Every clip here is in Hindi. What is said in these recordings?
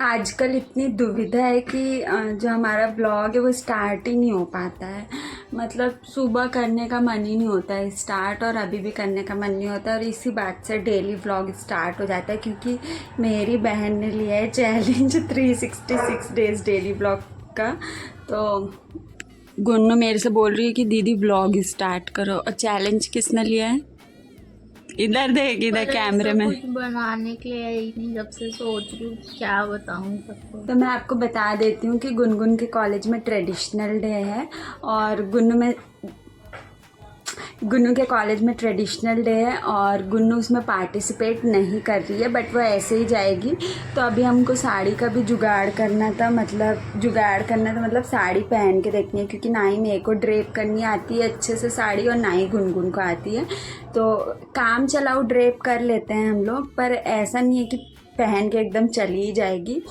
आजकल इतनी दुविधा है कि जो हमारा ब्लॉग है वो स्टार्ट ही नहीं हो पाता है। मतलब सुबह करने का मन ही नहीं होता है स्टार्ट, और अभी भी करने का मन नहीं होता, और इसी बात से डेली व्लॉग स्टार्ट हो जाता है क्योंकि मेरी बहन ने लिया है चैलेंज 366 डेज डेली व्लॉग का। तो गुन्नू मेरे से बोल रही है कि दीदी व्लॉग स्टार्ट करो। और चैलेंज किसने लिया है? इधर देख, इधर कैमरे में। कुछ बनाने के लिए ही नहीं, जब से सोच रही हूँ क्या बताऊँ सबको। तो मैं आपको बता देती हूँ कि गुनगुन के कॉलेज में ट्रेडिशनल डे है, और गुन्नू के कॉलेज में ट्रेडिशनल डे है और गुन्नू उसमें पार्टिसिपेट नहीं कर रही है, बट वो ऐसे ही जाएगी। तो अभी हमको साड़ी का भी जुगाड़ करना था, मतलब साड़ी पहन के देखनी है, क्योंकि ना ही मेरे को ड्रेप करनी आती है अच्छे से साड़ी और ना ही गुनगुन को आती है। तो काम चलाओ ड्रेप कर लेते हैं हम लोग, पर ऐसा नहीं है कि पहन के एकदम चली ही जाएगी।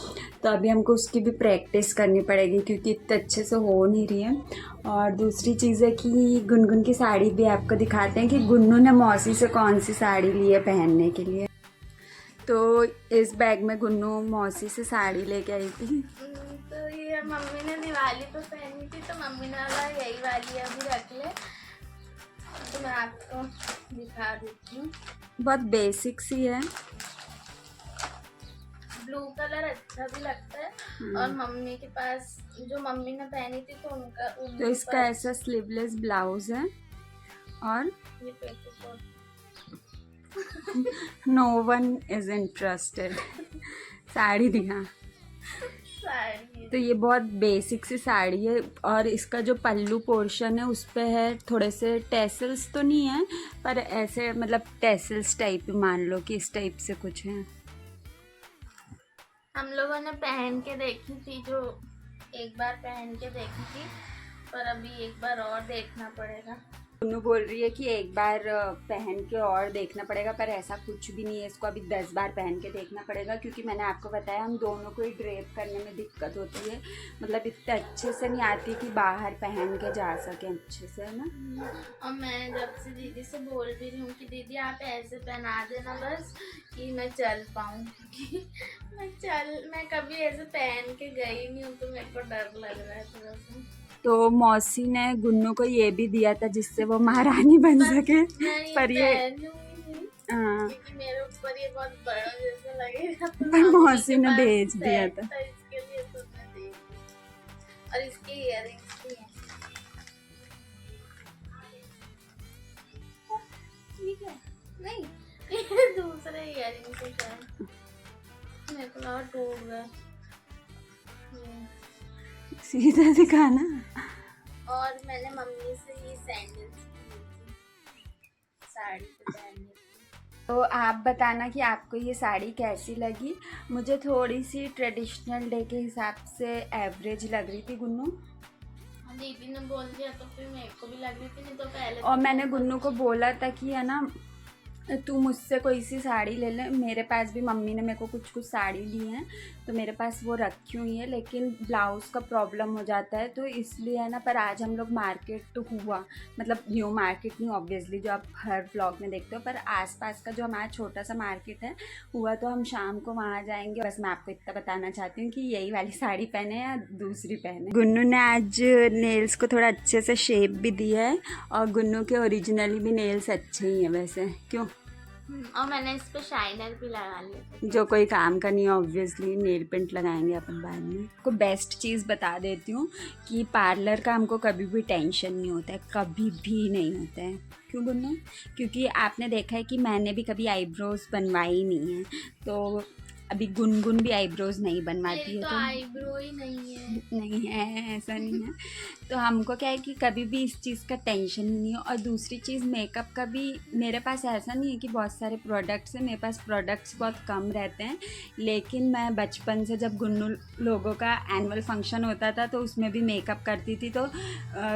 तो अभी हमको उसकी भी प्रैक्टिस करनी पड़ेगी क्योंकि इतने अच्छे से हो नहीं रही है। और दूसरी चीज़ है कि गुनगुन की साड़ी भी आपको दिखाते हैं कि गुन्नू ने मौसी से कौन सी साड़ी ली है पहनने के लिए। तो इस बैग में गुन्नू मौसी से साड़ी लेके आई थी। तो ये मम्मी ने दिवाली पे पहनी थी, तो मम्मी ने बोला यही वाली अभी रख ले, तो मैं आपको दिखा देती हूँ। बहुत बेसिक सी है, ब्लू कलर अच्छा भी लगता है। और मम्मी के पास जो मम्मी ने पहनी थी तो तो इसका ऐसा स्लीवलेस ब्लाउज है और ये petticoat. No one is interested. Sari दिखा। साड़ी तो ये बहुत बेसिक सी साड़ी है, और इसका जो पल्लू पोर्शन है उस पे है थोड़े से टेसल्स, तो नहीं है पर ऐसे मतलब टेसल्स टाइप मान लो कि इस टाइप से कुछ है। हम लोगों ने पहन के देखी थी, जो एक बार पहन के देखी थी, पर अभी एक बार और देखना पड़ेगा। गुन्नू बोल रही है कि एक बार पहन के और देखना पड़ेगा, पर ऐसा कुछ भी नहीं है, इसको अभी 10 बार पहन के देखना पड़ेगा, क्योंकि मैंने आपको बताया हम दोनों को ही ड्रेप करने में दिक्कत होती है। मतलब इतने अच्छे से नहीं आती कि बाहर पहन के जा सके अच्छे से, है ना। और मैं जब से दीदी से बोल भी रही हूँ कि दीदी आप ऐसे पहना देना बस कि मैं चल पाऊँ, क्योंकि मैं कभी ऐसे पहन के गई नहीं हूँ, तो मेरे को डर लग रहा है थोड़ा सा। तो मौसी ने गुन्नू को ये भी दिया था जिससे वो महारानी बन सके, पर ये क्योंकि मेरे ऊपर ये बहुत बड़ा जैसा लगेगा, तो पर मौसी ने भेज दिया था। इसके लिए तो मैं दे दी। और इसके इयररिंग्स भी हैं। ठीक है, नहीं ये दूसरे इयररिंग्स है शायद, मेरे को लगा टूट गया। सीधा दिखाना। और मैंने मम्मी से ये सैंडल्स साड़ी पे पहनने की। तो आप बताना कि आपको ये साड़ी कैसी लगी। मुझे थोड़ी सी ट्रेडिशनल डे के हिसाब से एवरेज लग रही थी गुन्नू, दीदी ने बोल दिया तो फिर मेरे को भी लग रही थी, नहीं तो पहले। और मैंने गुन्नू को बोला था कि है ना तू मुझसे कोई सी साड़ी ले ले। मेरे पास भी मम्मी ने मेरे को कुछ साड़ी ली हैं, तो मेरे पास वो रखी हुई है, लेकिन ब्लाउज़ का प्रॉब्लम हो जाता है, तो इसलिए है ना। पर आज हम लोग मार्केट हुआ, मतलब न्यू मार्केट नहीं ऑब्वियसली जो आप हर व्लॉग में देखते हो, पर आसपास का जो हमारा छोटा सा मार्केट है हुआ, तो हम शाम को वहाँ जाएंगे। बस मैं आपको इतना बताना चाहती हूँ कि यही वाली साड़ी पहने या दूसरी पहने। गुन्नू ने आज नेल्स को थोड़ा अच्छे से शेप भी दिया है, और गुन्नू के ओरिजिनली भी नेल्स अच्छे ही हैं वैसे, क्यों। और मैंने इस पे शाइनर भी लगा लिया, जो कोई काम का नहीं है ऑब्वियसली, नेल पेंट लगाएंगे अपन बाद में। आपको बेस्ट चीज़ बता देती हूँ कि पार्लर का हमको कभी भी टेंशन नहीं होता है, कभी भी नहीं होता है। क्यों गुन्नू? क्योंकि आपने देखा है कि मैंने भी कभी आईब्रोज बनवाई नहीं है, तो अभी गुनगुन भी आईब्रोज नहीं बनवाती है, तो आईब्रो ही नहीं है। नहीं है, ऐसा नहीं है। तो हमको क्या है कि कभी भी इस चीज़ का टेंशन नहीं है। और दूसरी चीज़ मेकअप का भी मेरे पास ऐसा नहीं है कि बहुत सारे प्रोडक्ट्स हैं, मेरे पास प्रोडक्ट्स बहुत कम रहते हैं, लेकिन मैं बचपन से जब गुन्नू लोगों का एनुअल फंक्शन होता था तो उसमें भी मेकअप करती थी, तो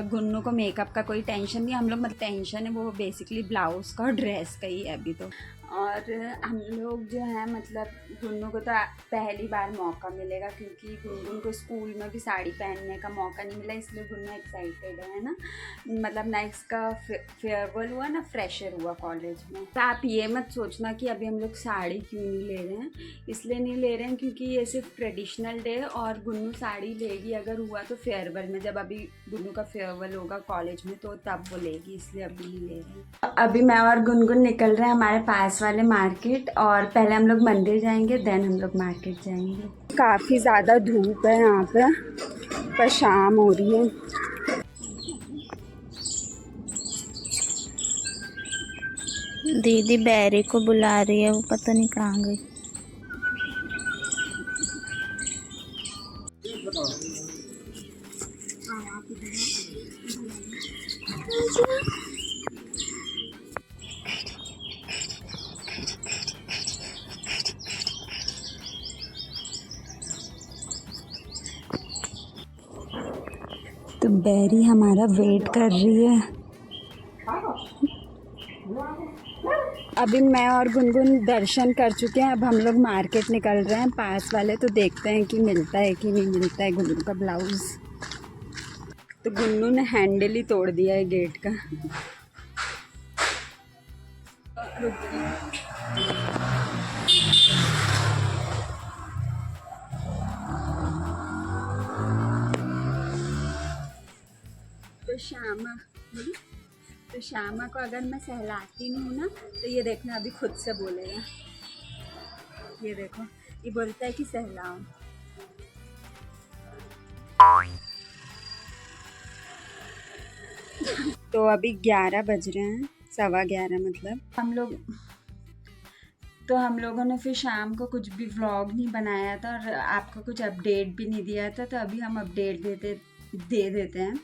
गुन्नू को मेकअप का कोई टेंशन नहीं। हम लोग मतलब टेंशन है वो बेसिकली ब्लाउज़ का और ड्रेस का ही है अभी तो। और हम लोग जो है मतलब गुन्नू को तो पहली बार मौका मिलेगा, क्योंकि गुनगुन को स्कूल में भी साड़ी पहनने का मौका नहीं मिला, इसलिए गुन्नू एक्साइटेड है ना। मतलब ना इसका फेयरवेल हुआ ना फ्रेशर हुआ कॉलेज में। तो आप ये मत सोचना कि अभी हम लोग साड़ी क्यों नहीं ले रहे हैं, इसलिए नहीं ले रहे हैं क्योंकि ये सिर्फ ट्रेडिशनल डे और गुन्नू साड़ी लेगी अगर हुआ तो फेयरवेल में, जब अभी गुन्नू का फेयरवेल होगा कॉलेज में तो तब वो लेगी, इसलिए अभी नहीं ले रहे हैं। अभी मैं और गुनगुन निकल रहे हैं हमारे पास वाले मार्केट, और पहले हम लोग मंदिर जाएंगे देन हम लोग मार्केट जाएंगे। काफ़ी ज़्यादा धूप है यहाँ पे, पर शाम हो रही है। दीदी बैरी को बुला रही है, वो पता नहीं कहाँ गई। तो बैरी हमारा वेट कर रही है। अभी मैं और गुनगुन दर्शन कर चुके हैं, अब हम लोग मार्केट निकल रहे हैं पास वाले, तो देखते हैं कि मिलता है कि नहीं मिलता है गुनगुन का ब्लाउज़। तो गुन्नू ने हैंडल ही तोड़ दिया है गेट का। तो श्यामा को अगर मैं सहलाती नहीं हूँ ना तो ये देखना अभी खुद से बोलेगा। ये देखो, ये बोलता है कि सहलाओ। तो अभी 11 बज रहे हैं, 11:15 मतलब। हम लोगों ने फिर शाम को कुछ भी व्लॉग नहीं बनाया था और आपको कुछ अपडेट भी नहीं दिया था, तो अभी हम अपडेट दे देते हैं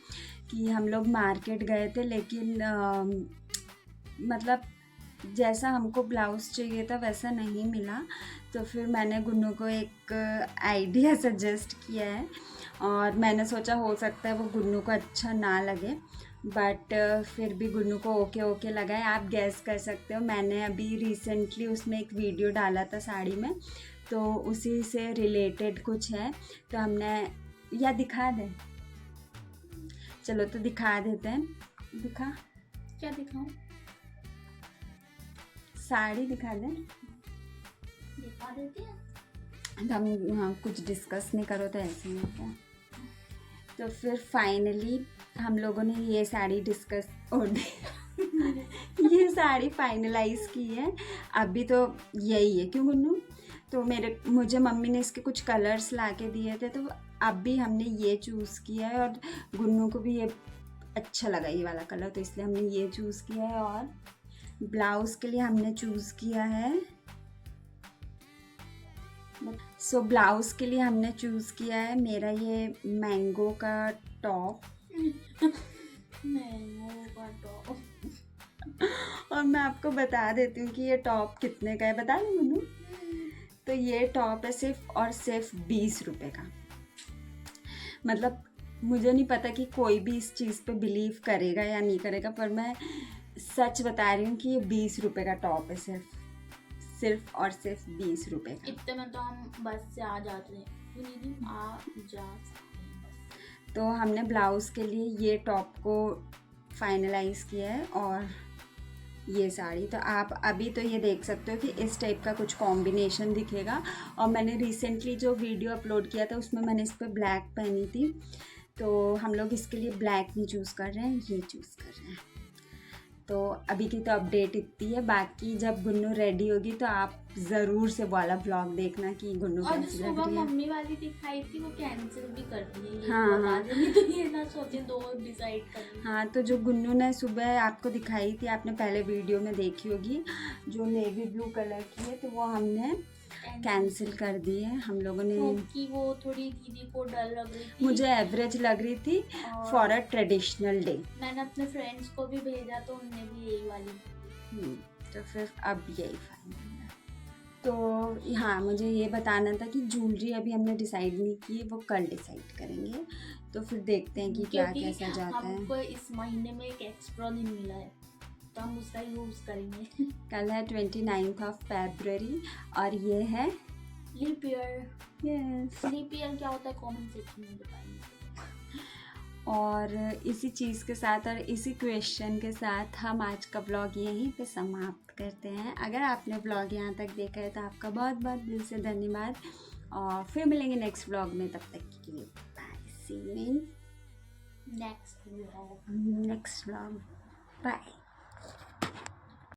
कि हम लोग मार्केट गए थे, लेकिन मतलब जैसा हमको ब्लाउज़ चाहिए था वैसा नहीं मिला। तो फिर मैंने गुन्नू को एक आइडिया सजेस्ट किया है, और मैंने सोचा हो सकता है वो गुन्नू को अच्छा ना लगे, बट फिर भी गुन्नू को ओके लगा है। आप गैस कर सकते हो, मैंने अभी रिसेंटली उसमें एक वीडियो डाला था साड़ी में, तो उसी से रिलेटेड कुछ है, तो हमने या दिखा दें, चलो तो दिखा देते हैं। दिखा, क्या दिखाऊं? साड़ी दिखा दें, दिखा देती है। हम हाँ कुछ डिस्कस नहीं करो तो ऐसे ही होता है। तो फिर फाइनली हम लोगों ने ये साड़ी ये साड़ी फाइनलाइज की है। अभी तो यही है, क्यों गुन्नू? तो मुझे मम्मी ने इसके कुछ कलर्स ला के दिए थे, तो अब भी हमने ये चूज़ किया है, और गुन्नू को भी ये अच्छा लगा ये वाला कलर, तो इसलिए हमने ये चूज़ किया है। और ब्लाउज़ के लिए हमने चूज़ किया है, ब्लाउज़ के लिए हमने चूज़ किया है मेरा ये मैंगो का टॉप। और मैं आपको बता देती हूँ कि ये टॉप कितने का है, बता दूँ गुन्नू? तो ये टॉप है सिर्फ 20 रुपये का। मतलब मुझे नहीं पता कि कोई भी इस चीज़ पे बिलीव करेगा या नहीं करेगा, पर मैं सच बता रही हूँ कि ये 20 रुपये का टॉप है, सिर्फ 20 रुपये का। इतने में तो हम बस से आ जाते हैं, आ जा। तो हमने ब्लाउज़ के लिए ये टॉप को फाइनलाइज़ किया है, और ये साड़ी तो आप अभी तो ये देख सकते हो कि इस टाइप का कुछ कॉम्बिनेशन दिखेगा। और मैंने रिसेंटली जो वीडियो अपलोड किया था उसमें मैंने इस पर ब्लैक पहनी थी, तो हम लोग इसके लिए ब्लैक नहीं चूज़ कर रहे हैं, ये चूज़ कर रहे हैं। तो अभी की तो अपडेट इतनी है, बाकी जब गुन्नू रेडी होगी तो आप ज़रूर से वाला ब्लॉग देखना कि गुन्नू कैसी लग रही है। मम्मी वाली दिखाई थी वो कैंसिल भी कर दी है, हाँ तो ये ना सोचे दो डिसाइड कर। हाँ, तो जो गुन्नू ने सुबह आपको दिखाई थी, आपने पहले वीडियो में देखी होगी, जो नेवी ब्लू कलर की है, तो वो हमने कैंसिल कर दी है हम लोगों ने, क्योंकि वो थोड़ी दीदी को डर लग रही थी, मुझे एवरेज लग रही थी फॉर अ ट्रेडिशनल डे। मैंने अपने फ्रेंड्स को भी भेजा तो उनने भी यही वाली। तो फिर अब यही फाइनल है। तो हाँ, मुझे ये बताना था कि ज्वेलरी अभी हमने डिसाइड नहीं की है, वो कल डिसाइड करेंगे, तो फिर देखते हैं कि क्या कैसा जाता है। हमको इस महीने में एक एक्स्ट्रा दिन मिला है, तो हम उसका यूज़ करेंगे। कल है 29th ऑफ फरवरी और ये है leap year. Yes. Leap year क्या होता है कमेंट सेक्शन में बताइए। और इसी चीज़ के साथ और इसी क्वेश्चन के साथ हम आज का ब्लॉग यहीं पे समाप्त करते हैं। अगर आपने ब्लॉग यहाँ तक देखा है तो आपका बहुत बहुत दिल से धन्यवाद और फिर मिलेंगे नेक्स्ट ब्लॉग में। तब तक के लिए bye, see you in next vlog. Next blog, bye.